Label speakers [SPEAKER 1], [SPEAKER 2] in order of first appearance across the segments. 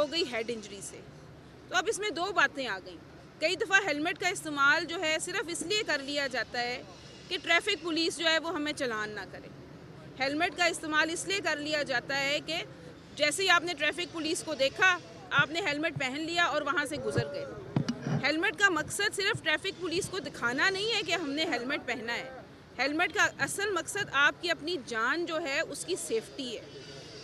[SPEAKER 1] हो गई head injury से। तो अब इसमें दो बातें आ गई। कई दफ़ा हेलमेट का इस्तेमाल जो है सिर्फ इसलिए कर लिया जाता है कि ट्रैफिक पुलिस जो है वो हमें चालान ना करे। हेलमेट का इस्तेमाल इसलिए कर लिया जाता है कि जैसे ही आपने ट्रैफिक पुलिस को देखा, आपने हेलमेट पहन लिया और वहाँ से गुजर गए। हेलमेट का मकसद सिर्फ ट्रैफिक पुलिस को दिखाना नहीं है कि हमने हेलमेट पहना है। हेलमेट का असल मकसद आपकी अपनी जान जो है उसकी सेफ्टी है।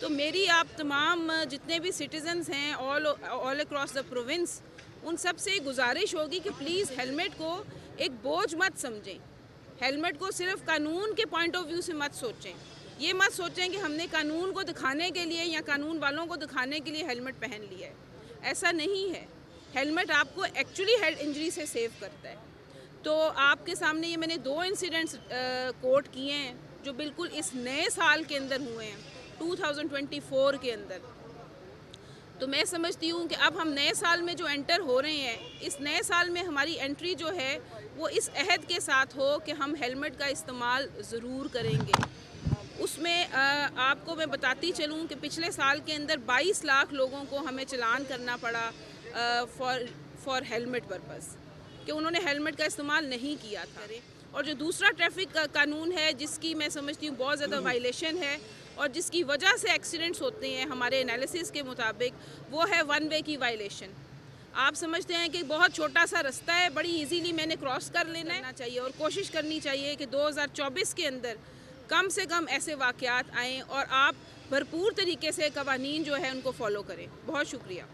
[SPEAKER 1] तो मेरी आप तमाम जितने भी सिटीजन्स हैं ऑल अक्रॉस द प्रोविंस, उन सब से गुजारिश होगी कि प्लीज़ हेलमेट को एक बोझ मत समझें। हेलमेट को सिर्फ कानून के पॉइंट ऑफ व्यू से मत सोचें। ये मत सोचें कि हमने कानून को दिखाने के लिए या कानून वालों को दिखाने के लिए हेलमेट पहन लिया है। ऐसा नहीं है। हेलमेट आपको एक्चुअली हेड इंजरी से सेव करता है। तो आपके सामने ये मैंने दो इंसिडेंट्स कोट किए हैं जो बिल्कुल इस नए साल के अंदर हुए हैं, 2024 के अंदर। तो मैं समझती हूँ कि अब हम नए साल में जो एंटर हो रहे हैं, इस नए साल में हमारी एंट्री जो है वो इस अहद के साथ हो कि हम हेलमेट का इस्तेमाल ज़रूर करेंगे। उसमें आपको मैं बताती चलूँ कि पिछले साल के अंदर 22 लाख लोगों को हमें चालान करना पड़ा फॉर हेलमेट पर्पज़, कि उन्होंने हेलमेट का इस्तेमाल नहीं किया था। और जो दूसरा ट्रैफिक का कानून है जिसकी मैं समझती हूँ बहुत ज़्यादा वायलेशन है और जिसकी वजह से एक्सीडेंट्स होते हैं हमारे एनालिसिस के मुताबिक, वो है वन वे की वायलेशन। आप समझते हैं कि बहुत छोटा सा रास्ता है, बड़ी इजीली मैंने क्रॉस कर लेना चाहिए और कोशिश करनी चाहिए कि 2024 के अंदर कम से कम ऐसे वाक़यात आएँ और आप भरपूर तरीके से कवानीन जो है उनको फॉलो करें। बहुत शुक्रिया।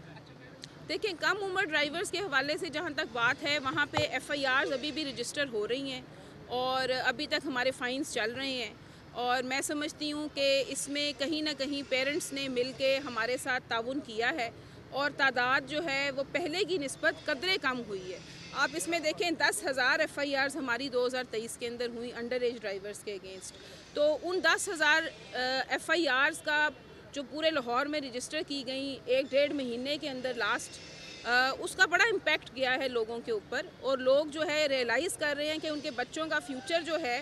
[SPEAKER 1] देखिए, कम उम्र ड्राइवर्स के हवाले से जहाँ तक बात है, वहाँ पे FIRs अभी भी रजिस्टर हो रही हैं और अभी तक हमारे फ़ाइन्स चल रहे हैं। और मैं समझती हूँ कि इसमें कहीं ना कहीं पेरेंट्स ने मिल के हमारे साथ ताउन किया है और तादाद जो है वो पहले की निस्बत कदरे कम हुई है। आप इसमें देखें 10,000 FIRs हमारी 2023 के अंदर हुई अंडर एज ड्राइवर्स के अगेंस्ट। तो उन 10,000 FIRs का जो पूरे लाहौर में रजिस्टर की गई 1-1.5 महीने के अंदर लास्ट, उसका बड़ा इम्पैक्ट गया है लोगों के ऊपर और लोग जो है रियलाइज़ कर रहे हैं कि उनके बच्चों का फ्यूचर जो है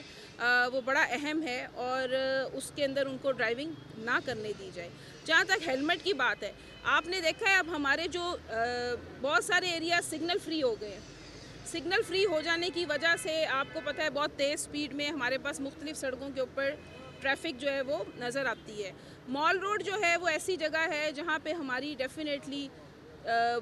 [SPEAKER 1] वो बड़ा अहम है और उसके अंदर उनको ड्राइविंग ना करने दी जाए। जहाँ तक हेलमेट की बात है, आपने देखा है अब हमारे जो बहुत सारे एरिया सिग्नल फ्री हो गए हैं। सिग्नल फ्री हो जाने की वजह से आपको पता है बहुत तेज़ स्पीड में हमारे पास मुख्तलिफ सड़कों के ऊपर ट्रैफिक जो है वो नज़र आती है। मॉल रोड जो है वो ऐसी जगह है जहाँ पे हमारी डेफिनेटली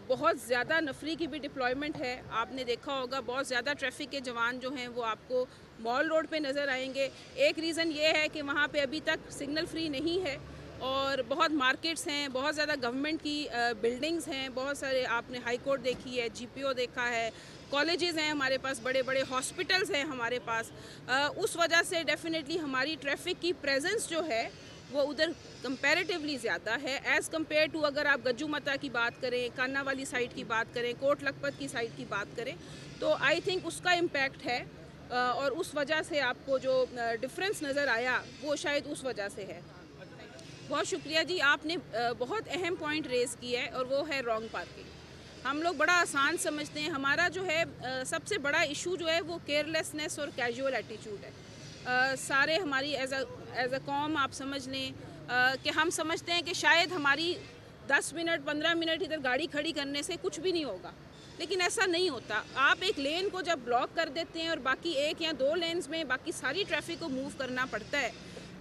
[SPEAKER 1] बहुत ज़्यादा नफरी की भी डिप्लॉयमेंट है। आपने देखा होगा बहुत ज़्यादा ट्रैफिक के जवान जो हैं वो आपको मॉल रोड पे नज़र आएंगे। एक रीज़न ये है कि वहाँ पे अभी तक सिग्नल फ्री नहीं है और बहुत मार्केट्स हैं, बहुत ज़्यादा गवर्नमेंट की बिल्डिंग्स हैं, बहुत सारे आपने हाई कोर्ट देखी है, GPO देखा है, कॉलेजेस हैं हमारे पास, बड़े बड़े हॉस्पिटल्स हैं हमारे पास। उस वजह से डेफिनेटली हमारी ट्रैफिक की प्रेजेंस जो है वो उधर कंपैरेटिवली ज़्यादा है एज़ कम्पेयर टू अगर आप गज्जू मता की बात करें, कान्ना वाली साइड की बात करें, कोट लखपत की साइड की बात करें, तो आई थिंक उसका इम्पैक्ट है और उस वजह से आपको जो डिफरेंस नज़र आया वो शायद उस वजह से है। बहुत शुक्रिया जी, आपने बहुत अहम पॉइंट रेज़ किया है और वो है रॉन्ग पार्किंग। हम लोग बड़ा आसान समझते हैं, हमारा जो है सबसे बड़ा इशू जो है वो केयरलेसनेस और कैजुअल एटीट्यूड है। सारे हमारी एज अ कॉम आप समझ लें कि हम समझते हैं कि शायद हमारी 10 मिनट 15 मिनट इधर गाड़ी खड़ी करने से कुछ भी नहीं होगा, लेकिन ऐसा नहीं होता। आप एक लेन को जब ब्लॉक कर देते हैं और बाकी 1 या 2 लेन्स में बाकी सारी ट्रैफिक को मूव करना पड़ता है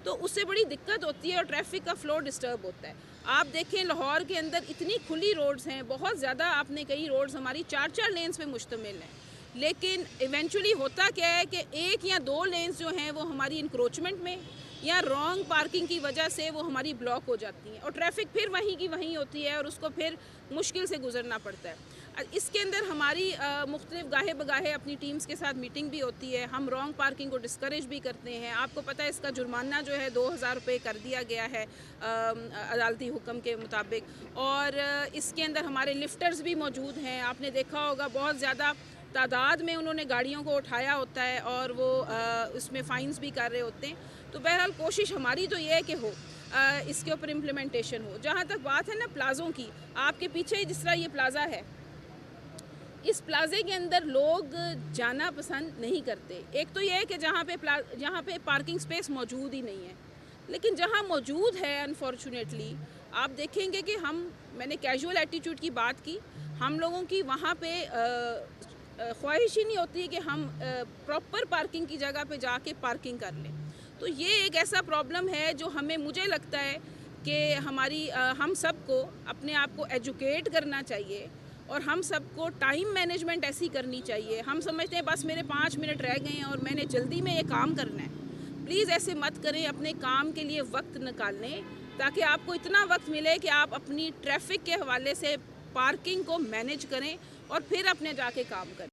[SPEAKER 1] तो उससे बड़ी दिक्कत होती है और ट्रैफिक का फ्लो डिस्टर्ब होता है। आप देखें लाहौर के अंदर इतनी खुली रोड्स हैं, बहुत ज़्यादा, आपने कई रोड्स हमारी 4-4 लेन्स पे मुश्तमिल हैं, लेकिन इवेंचुअली होता क्या है कि 1 या 2 लेन्स जो हैं वो हमारी इंक्रोचमेंट में या रॉन्ग पार्किंग की वजह से वो हमारी ब्लॉक हो जाती हैं और ट्रैफिक फिर वहीं की वहीं होती है और उसको फिर मुश्किल से गुजरना पड़ता है। इसके अंदर हमारी मुख्तलिफ गाहे बगाहे अपनी टीम्स के साथ मीटिंग भी होती है, हम रॉन्ग पार्किंग को डिस्करेज भी करते हैं। आपको पता है इसका जुर्माना जो है 2,000 रुपये कर दिया गया है अदालती हुक्म के मुताबिक और इसके अंदर हमारे लिफ्टर्स भी मौजूद हैं। आपने देखा होगा बहुत ज़्यादा तादाद में उन्होंने गाड़ियों को उठाया होता है और वो इसमें फ़ाइन्स भी कर रहे होते हैं। तो बहरहाल कोशिश हमारी तो ये है कि हो इसके ऊपर इम्प्लीमेंटेशन हो। जहाँ तक बात है ना प्लाज़ों की, आपके पीछे जिस तरह ये प्लाज़ा है, इस प्लाज़े के अंदर लोग जाना पसंद नहीं करते। एक तो ये है कि जहाँ पे पार्किंग स्पेस मौजूद ही नहीं है, लेकिन जहाँ मौजूद है अनफॉर्चुनेटली आप देखेंगे कि मैंने कैजुअल एटीट्यूड की बात की, हम लोगों की वहाँ पे ख्वाहिश ही नहीं होती है कि हम प्रॉपर पार्किंग की जगह पे जाके पार्किंग कर लें। तो ये एक ऐसा प्रॉब्लम है जो मुझे लगता है कि हम सबको अपने आप को एजुकेट करना चाहिए और हम सबको टाइम मैनेजमेंट ऐसी करनी चाहिए। हम समझते हैं बस मेरे 5 मिनट रह गए हैं और मैंने जल्दी में ये काम करना है। प्लीज़ ऐसे मत करें, अपने काम के लिए वक्त निकालें ताकि आपको इतना वक्त मिले कि आप अपनी ट्रैफिक के हवाले से पार्किंग को मैनेज करें और फिर अपने जाके काम करें।